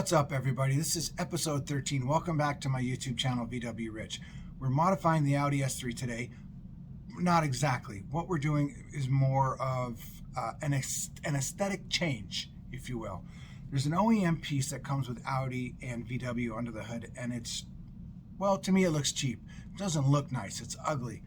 What's up, everybody? This is episode 13. Welcome back to my YouTube channel, VW Rich. We're modifying the Audi S3 today. Not exactly. What we're doing is more of an aesthetic change, if you will. There's an OEM piece that comes with Audi and VW under the hood, and it's, well, to me it looks cheap. It doesn't look nice. It's ugly.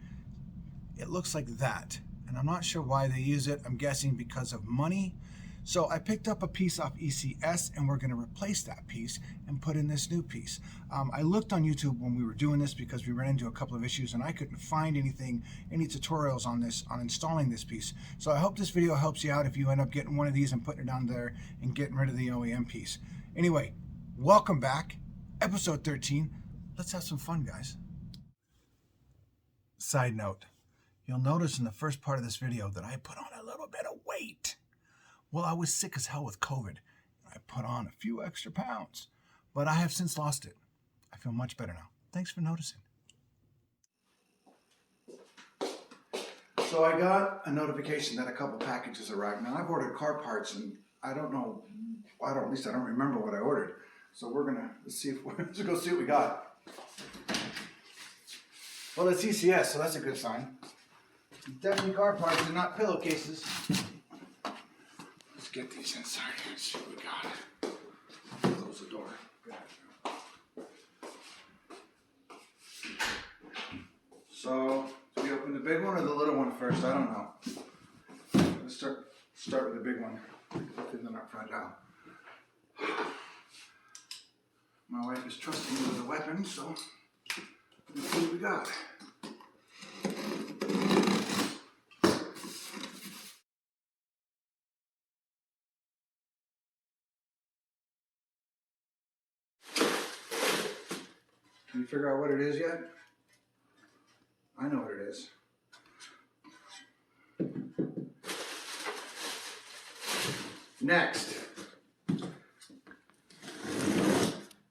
It looks like that, and I'm not sure why they use it. I'm guessing because of money. So I picked up a piece off ECS, and we're going to replace that piece and put in this new piece. I looked on YouTube when we were doing this because we ran into a couple of issues, and I couldn't find any tutorials on installing this piece. So I hope this video helps you out if you end up getting one of these and putting it down there and getting rid of the OEM piece. Anyway, welcome back, episode 13. Let's have some fun, guys. Side note, you'll notice in the first part of this video that I put on a little bit of weight. Well, I was sick as hell with COVID. I put on a few extra pounds, but I have since lost it. I feel much better now. Thanks for noticing. So I got a notification that a couple packages arrived. Now I've ordered car parts, and I don't know, at least I don't remember what I ordered. So let's go see what we got. Well, it's ECS, so that's a good sign. Definitely car parts and not pillowcases. Get these inside and see what we got. Close the door. So, do we open the big one or the little one first? I don't know. Let's start with the big one. Hopefully they're not front out. My wife is trusting me with the weapon, so let's see what we got. Can you figure out what it is yet? I know what it is. Next,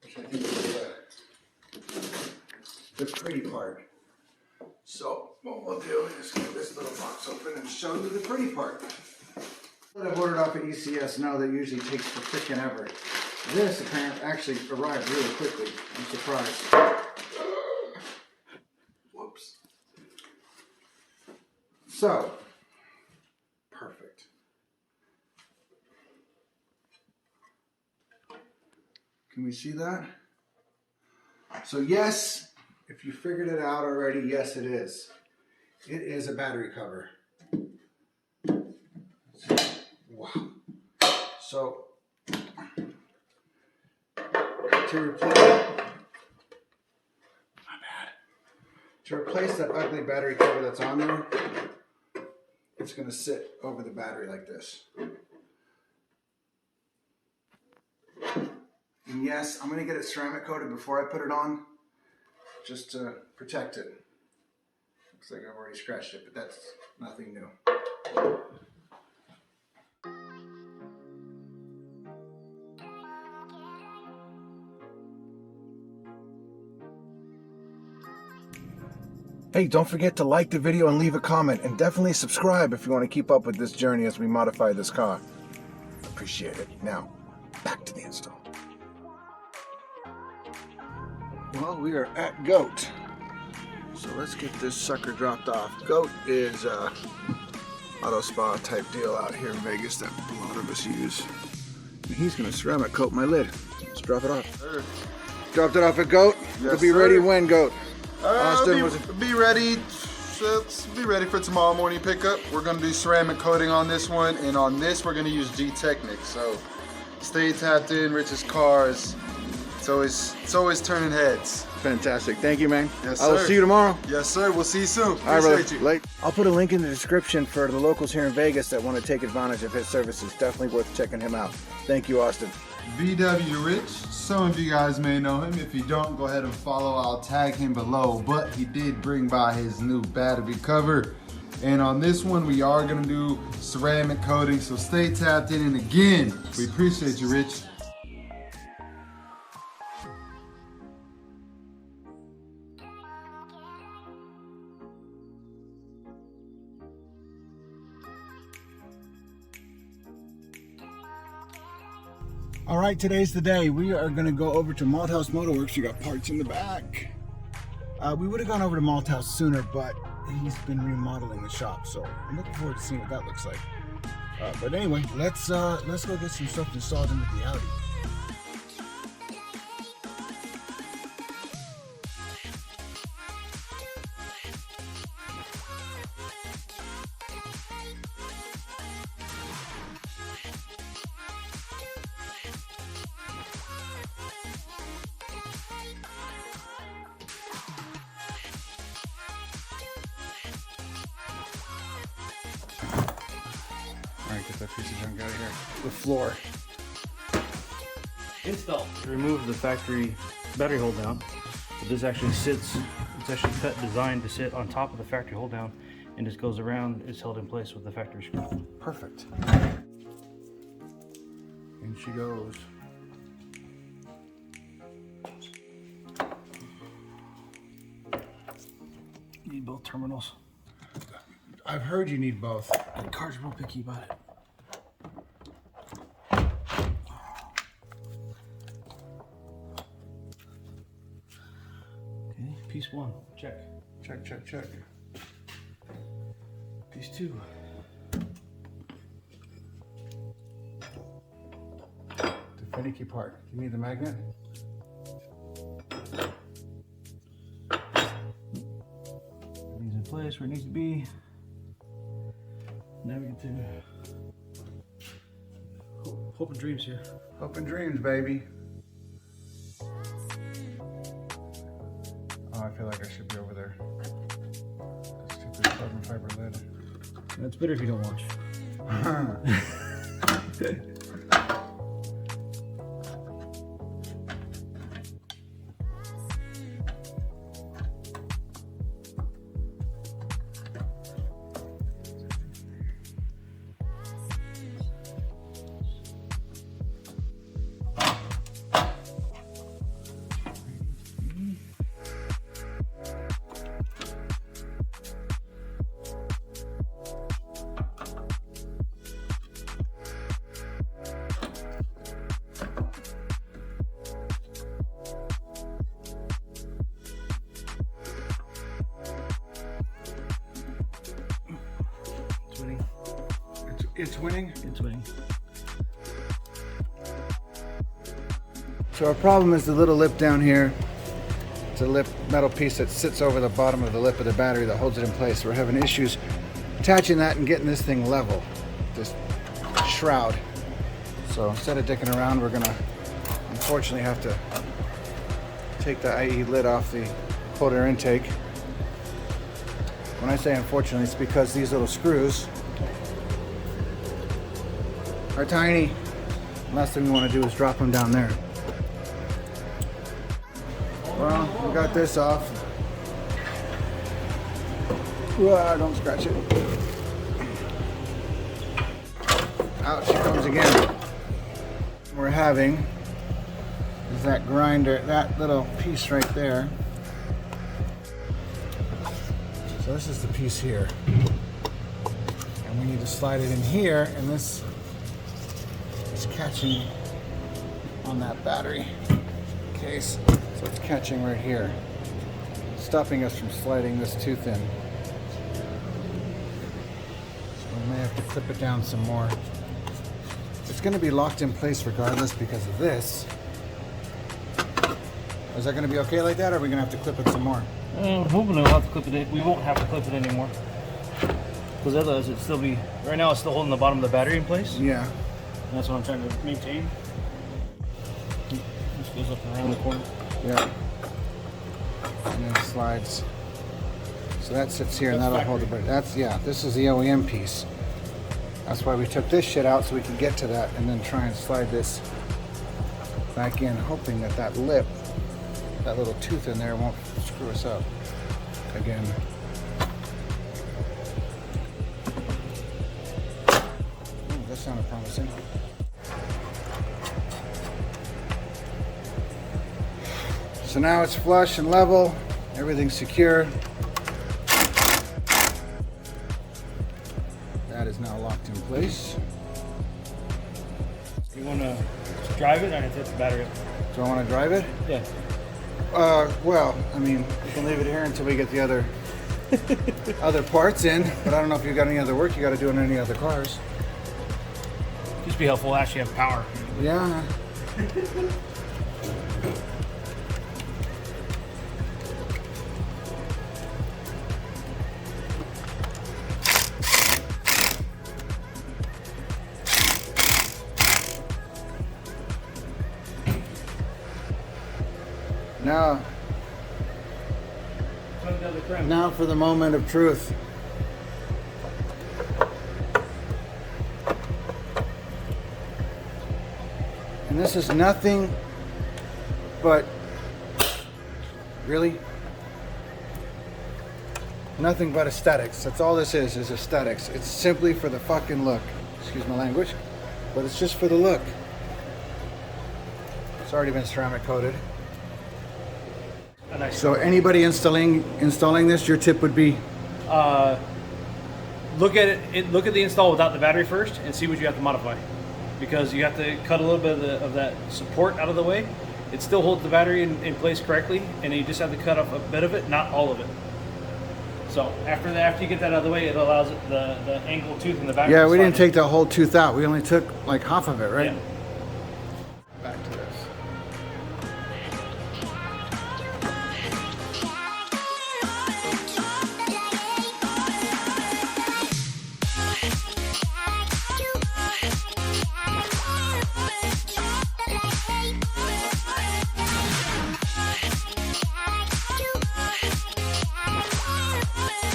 which I think is the pretty part. So what we'll do is get this little box open and show you the pretty part. What I've ordered off of ECS now that usually takes for frickin' ever. This apparently actually arrived really quickly. I'm surprised. Whoops. So, perfect. Can we see that? So yes, if you figured it out already, yes it is. It is a battery cover. Wow. So, to replace that ugly battery cover that's on there, it's going to sit over the battery like this. And yes, I'm going to get it ceramic coated before I put it on, just to protect it. Looks like I've already scratched it, but that's nothing new. Hey, don't forget to like the video and leave a comment, and definitely subscribe if you want to keep up with this journey as we modify this car. Appreciate it. Now, back to the install. Well, we are at GOAT. So let's get this sucker dropped off. GOAT is a auto spa type deal out here in Vegas that a lot of us use. And he's going to ceramic coat my lid. Let's drop it off. Sure. Dropped it off at GOAT. Yes, It'll be ready when, GOAT? Austin, be ready for tomorrow morning pickup. We're going to do ceramic coating on this one, and on this we're going to use G-Technic. So stay tapped in. Rich's cars. It's always turning heads. Fantastic. Thank you, man. Yes, I will see you tomorrow. Yes, sir. We'll see you soon. Appreciate you. Late. I'll put a link in the description for the locals here in Vegas that want to take advantage of his services. Definitely worth checking him out. Thank you, Austin. VW Rich, some of you guys may know him. If you don't, go ahead and follow. I'll tag him below, but he did bring by his new battery cover. And on this one, we are gonna do ceramic coating, so stay tapped in. And again, we appreciate you, Rich. All right, today's the day. We are going to go over to MALTHOUSE MOTORWORKS. You got parts in the back. We would have gone over to MALTHOUSE sooner, but he's been remodeling the shop, so I'm looking forward to seeing what that looks like. But anyway, let's go get some stuff installed into the Audi. Alright, get that piece of junk out of here. The floor. Install. To remove the factory battery hold down, this actually sits, it's actually designed to sit on top of the factory hold down and just goes around, it's held in place with the factory screw. Perfect. In she goes. Need both terminals. I've heard you need both. And car's real picky about it. Okay, piece 1, check. Check, check, check. Piece 2. The finicky part. You need the magnet? Everything's in place where it needs to be. Now we get to Hope and Dreams here. Hope and dreams, baby. Oh, I feel like I should be over there. That stupid carbon fiber lid. That's better if you don't watch. It's winning? It's winning. So our problem is the little lip down here. It's a lip metal piece that sits over the bottom of the lip of the battery that holds it in place. We're having issues attaching that and getting this thing level, this shroud. So instead of dicking around, we're gonna unfortunately have to take the IE lid off the cold air intake. When I say unfortunately, it's because these little screws are tiny. Last thing we want to do is drop them down there. Well, we got this off. Whoa, don't scratch it. Out she comes again. We're having is that grinder, that little piece right there. So this is the piece here. And we need to slide it in here, and this is catching on that battery case. So it's catching right here, stopping us from sliding this tooth in. So we may have to clip it down some more. It's going to be locked in place regardless because of this. Is that going to be okay like that, or are we going to have to clip it some more? I'm hoping we'll have to clip it. We won't have to clip it anymore. Because otherwise it'd still be, right now it's still holding the bottom of the battery in place. Yeah. And that's what I'm trying to maintain. This goes up and around the corner. Yeah. And then slides. So that sits here and that'll hold the battery. That's, yeah, this is the OEM piece. That's why we took this shit out so we could get to that and then try and slide this back in, hoping that that lip, that little tooth in there won't screw us up again. Ooh, that sounded promising. So now it's flush and level, everything's secure. That is now locked in place. You want to drive it and it hits the battery. Do I want to drive it? Yeah. Well, I mean, we can leave it here until we get the other other parts in, but I don't know if you got any other work you got to do on any other cars. Just be helpful. Actually have power. Yeah. Now for the moment of truth. And this is nothing but, really? Nothing but aesthetics. That's all this is aesthetics. It's simply for the fucking look. Excuse my language, but it's just for the look. It's already been ceramic coated. So anybody installing this, your tip would be? Look at it. Look at the install without the battery first, and see what you have to modify. Because you have to cut a little bit of that support out of the way. It still holds the battery in place correctly, and you just have to cut off a bit of it, not all of it. So after you get that out of the way, it allows the angle tooth in the battery. Yeah, we didn't take the whole tooth out. We only took like half of it, right? Yeah. Back to this.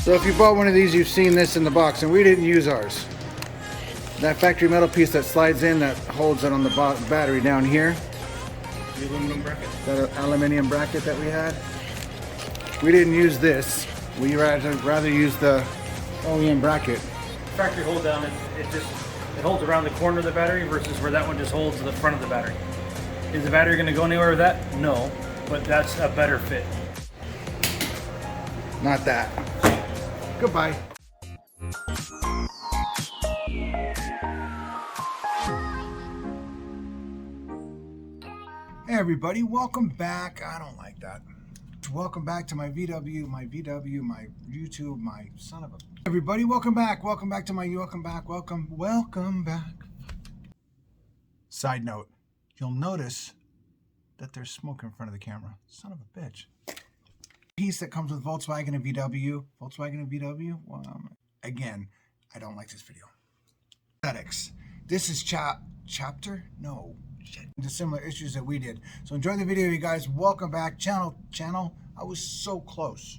So if you bought one of these, you've seen this in the box, and we didn't use ours. That factory metal piece that slides in, that holds it on the battery down here. The aluminum bracket. That aluminum bracket that we had. We didn't use this. We rather use the OEM bracket. Factory hold down, it holds around the corner of the battery versus where that one just holds the front of the battery. Is the battery going to go anywhere with that? No, but that's a better fit. Not that. Goodbye. Hey everybody, welcome back. I don't like that. Welcome back to my VW, my YouTube, my son of a... Everybody, welcome back to my... Welcome back. Side note, you'll notice that there's smoke in front of the camera. Son of a bitch. Piece that comes with Volkswagen and VW. Well, again, I don't like this video. Aesthetics. This is chapter? No. Shit. The similar issues that we did. So enjoy the video, you guys. Welcome back. Channel. I was so close.